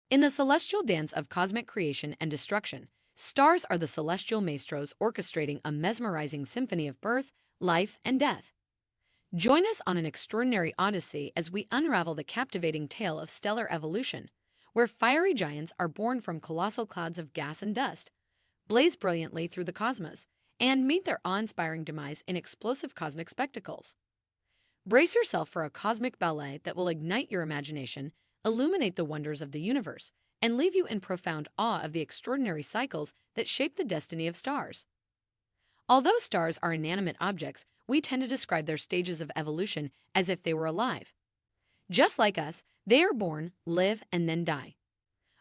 In the celestial dance of cosmic creation and destruction, stars are the celestial maestros orchestrating a mesmerizing symphony of birth, life, and death. Join us on an extraordinary odyssey as we unravel the captivating tale of stellar evolution, where fiery giants are born from colossal clouds of gas and dust, blaze brilliantly through the cosmos, and meet their awe-inspiring demise in explosive cosmic spectacles. Brace yourself for a cosmic ballet that will ignite your imagination, illuminate the wonders of the universe, and leave you in profound awe of the extraordinary cycles that shape the destiny of stars. Although stars are inanimate objects, we tend to describe their stages of evolution as if they were alive. Just like us, they are born, live, and then die.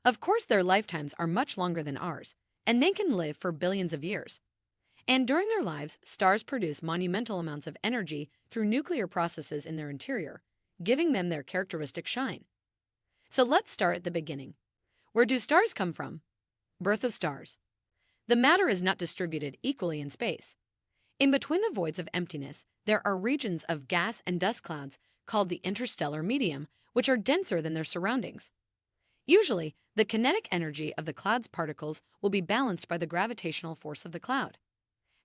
Of course, their lifetimes are much longer than ours, and they can live for billions of years. And during their lives, stars produce monumental amounts of energy through nuclear processes in their interior, giving them their characteristic shine. So let's start at the beginning. Where do stars come from? Birth of stars. The matter is not distributed equally in space. In between the voids of emptiness, there are regions of gas and dust clouds called the interstellar medium, which are denser than their surroundings. Usually, the kinetic energy of the cloud's particles will be balanced by the gravitational force of the cloud.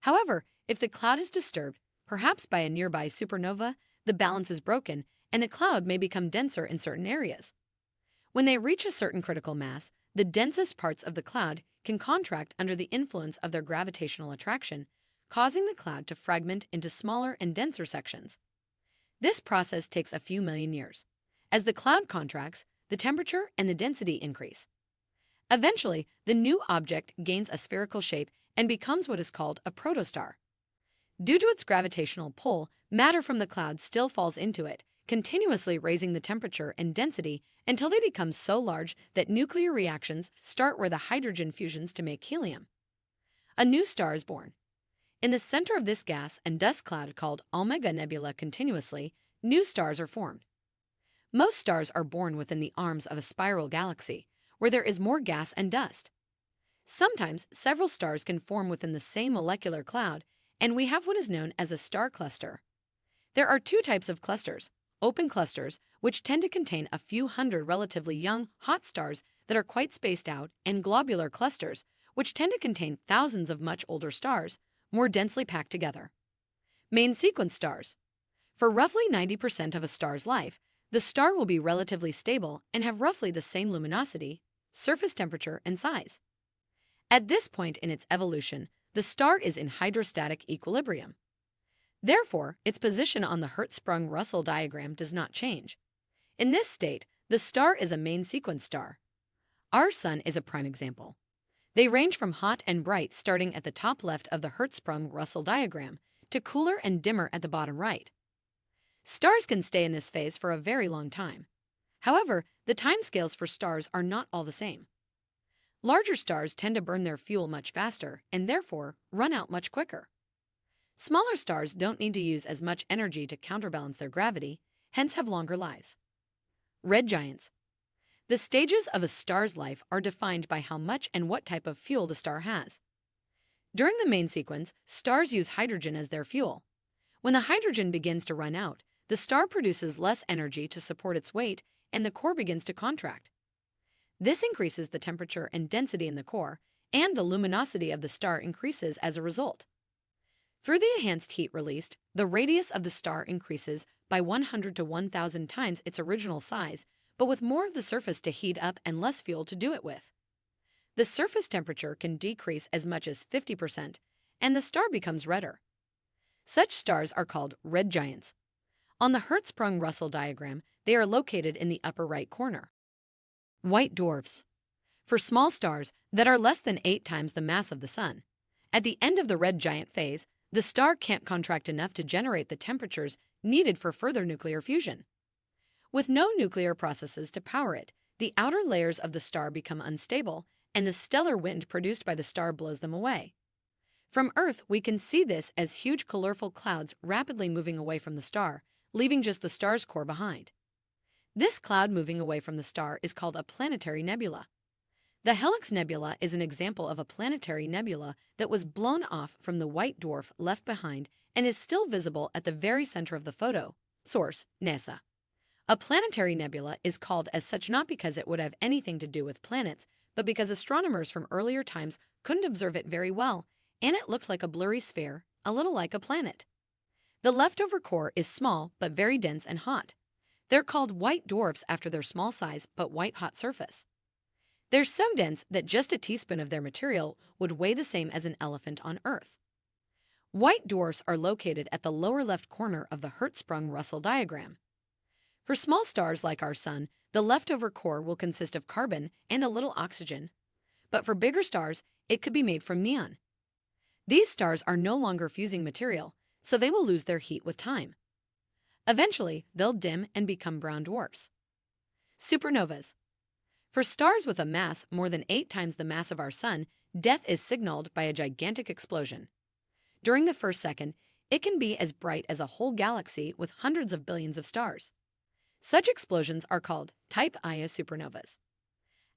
However, if the cloud is disturbed, perhaps by a nearby supernova, the balance is broken and the cloud may become denser in certain areas. When they reach a certain critical mass, the densest parts of the cloud can contract under the influence of their gravitational attraction, causing the cloud to fragment into smaller and denser sections. This process takes a few million years. As the cloud contracts, the temperature and the density increase. Eventually, the new object gains a spherical shape and becomes what is called a protostar. Due to its gravitational pull, matter from the cloud still falls into it, continuously raising the temperature and density until they become so large that nuclear reactions start where the hydrogen fusions to make helium. A new star is born. In the center of this gas and dust cloud called Omega Nebula continuously, new stars are formed. Most stars are born within the arms of a spiral galaxy, where there is more gas and dust. Sometimes several stars can form within the same molecular cloud, and we have what is known as a star cluster. There are two types of clusters: open clusters, which tend to contain a few hundred relatively young, hot stars that are quite spaced out, and globular clusters, which tend to contain thousands of much older stars, more densely packed together. Main sequence stars. For roughly 90% of a star's life, the star will be relatively stable and have roughly the same luminosity, surface temperature, and size. At this point in its evolution, the star is in hydrostatic equilibrium. Therefore, its position on the Hertzsprung-Russell diagram does not change. In this state, the star is a main sequence star. Our Sun is a prime example. They range from hot and bright starting at the top left of the Hertzsprung-Russell diagram to cooler and dimmer at the bottom right. Stars can stay in this phase for a very long time. However, the timescales for stars are not all the same. Larger stars tend to burn their fuel much faster and therefore run out much quicker. Smaller stars don't need to use as much energy to counterbalance their gravity, hence have longer lives. Red giants. The stages of a star's life are defined by how much and what type of fuel the star has. During the main sequence, stars use hydrogen as their fuel. When the hydrogen begins to run out, the star produces less energy to support its weight and the core begins to contract. This increases the temperature and density in the core, and the luminosity of the star increases as a result. Through the enhanced heat released, the radius of the star increases by 100 to 1,000 times its original size, but with more of the surface to heat up and less fuel to do it with. The surface temperature can decrease as much as 50%, and the star becomes redder. Such stars are called red giants. On the Hertzsprung-Russell diagram, they are located in the upper right corner. White dwarfs. For small stars that are less than 8 times the mass of the Sun, at the end of the red giant phase, the star can't contract enough to generate the temperatures needed for further nuclear fusion. With no nuclear processes to power it, the outer layers of the star become unstable, and the stellar wind produced by the star blows them away. From Earth, we can see this as huge colorful clouds rapidly moving away from the star, leaving just the star's core behind. This cloud moving away from the star is called a planetary nebula. The Helix Nebula is an example of a planetary nebula that was blown off from the white dwarf left behind and is still visible at the very center of the photo. Source: NASA. A planetary nebula is called as such not because it would have anything to do with planets, but because astronomers from earlier times couldn't observe it very well, and it looked like a blurry sphere, a little like a planet. The leftover core is small but very dense and hot. They're called white dwarfs after their small size but white-hot surface. They're so dense that just a teaspoon of their material would weigh the same as an elephant on Earth. White dwarfs are located at the lower left corner of the Hertzsprung-Russell diagram. For small stars like our Sun, the leftover core will consist of carbon and a little oxygen. But for bigger stars, it could be made from neon. These stars are no longer fusing material, so they will lose their heat with time. Eventually, they'll dim and become brown dwarfs. Supernovas. For stars with a mass more than 8 times the mass of our Sun, death is signaled by a gigantic explosion. During the first second, it can be as bright as a whole galaxy with hundreds of billions of stars. Such explosions are called type Ia supernovas.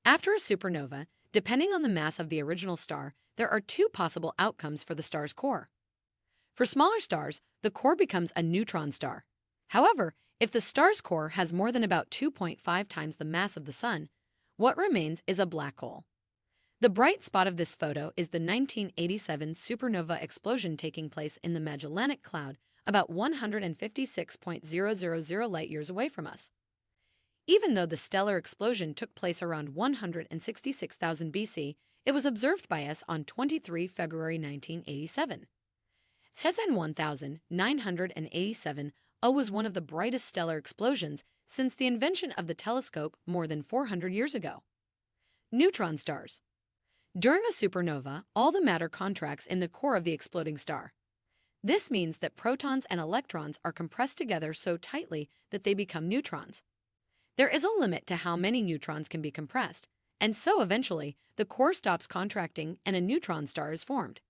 After a supernova, depending on the mass of the original star, there are 2 possible outcomes for the star's core. For smaller stars, the core becomes a neutron star. However, if the star's core has more than about 2.5 times the mass of the Sun, what remains is a black hole. The bright spot of this photo is the 1987 supernova explosion taking place in the Magellanic Cloud about 156.000 light-years away from us. Even though the stellar explosion took place around 166,000 BC, it was observed by us on 23 February 1987. Hezen 1987 was one of the brightest stellar explosions since the invention of the telescope more than 400 years ago. Neutron stars. During a supernova, all the matter contracts in the core of the exploding star. This means that protons and electrons are compressed together so tightly that they become neutrons. There is a limit to how many neutrons can be compressed, and so eventually the core stops contracting and a neutron star is formed.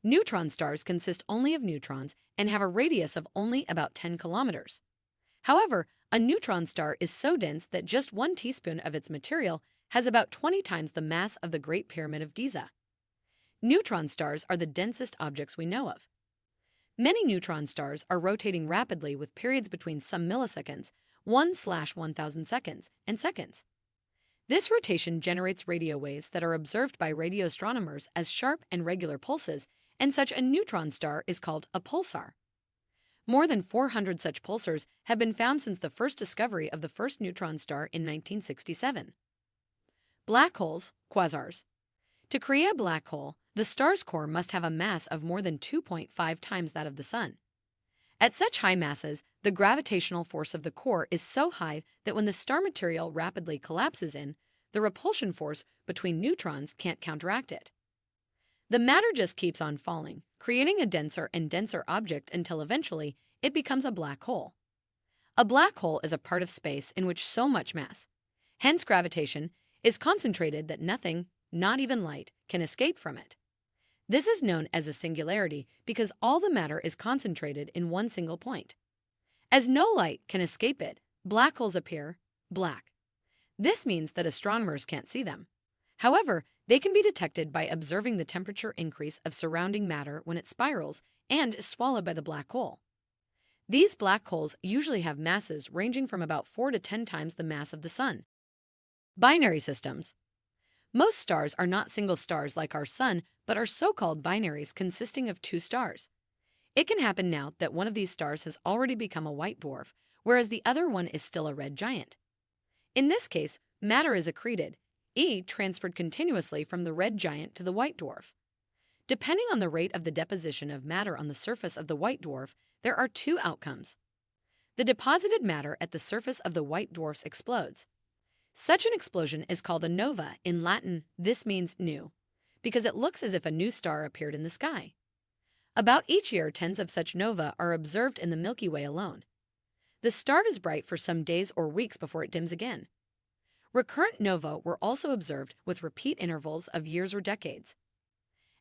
Neutron stars consist only of neutrons and have a radius of only about 10 kilometers. However, a neutron star is so dense that just 1 teaspoon of its material has about 20 times the mass of the Great Pyramid of Giza. Neutron stars are the densest objects we know of. Many neutron stars are rotating rapidly with periods between some milliseconds, 1/1000 seconds, and seconds. This rotation generates radio waves that are observed by radio astronomers as sharp and regular pulses, and such a neutron star is called a pulsar. More than 400 such pulsars have been found since the first discovery of the first neutron star in 1967. Black holes, quasars. To create a black hole, the star's core must have a mass of more than 2.5 times that of the Sun. At such high masses, the gravitational force of the core is so high that when the star material rapidly collapses in, the repulsion force between neutrons can't counteract it. The matter just keeps on falling, creating a denser and denser object until eventually it becomes a black hole. A black hole is a part of space in which so much mass, hence gravitation, is concentrated that nothing, not even light, can escape from it. This is known as a singularity because all the matter is concentrated in one single point. As no light can escape it, black holes appear black. This means that astronomers can't see them. However, they can be detected by observing the temperature increase of surrounding matter when it spirals and is swallowed by the black hole. These black holes usually have masses ranging from about 4 to 10 times the mass of the Sun. Binary systems. Most stars are not single stars like our Sun, but are so-called binaries consisting of 2 stars. It can happen now that one of these stars has already become a white dwarf, whereas the other one is still a red giant. In this case, matter is accreted, transferred continuously from the red giant to the white dwarf. Depending on the rate of the deposition of matter on the surface of the white dwarf, there are 2 outcomes. The deposited matter at the surface of the white dwarfs explodes. Such an explosion is called a nova. In Latin, this means new, because it looks as if a new star appeared in the sky. About each year, tens of such nova are observed in the Milky Way alone. The star is bright for some days or weeks before it dims again. Recurrent nova were also observed with repeat intervals of years or decades.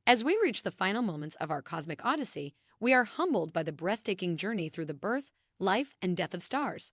As we reach the final moments of our cosmic odyssey, we are humbled by the breathtaking journey through the birth, life, and death of stars.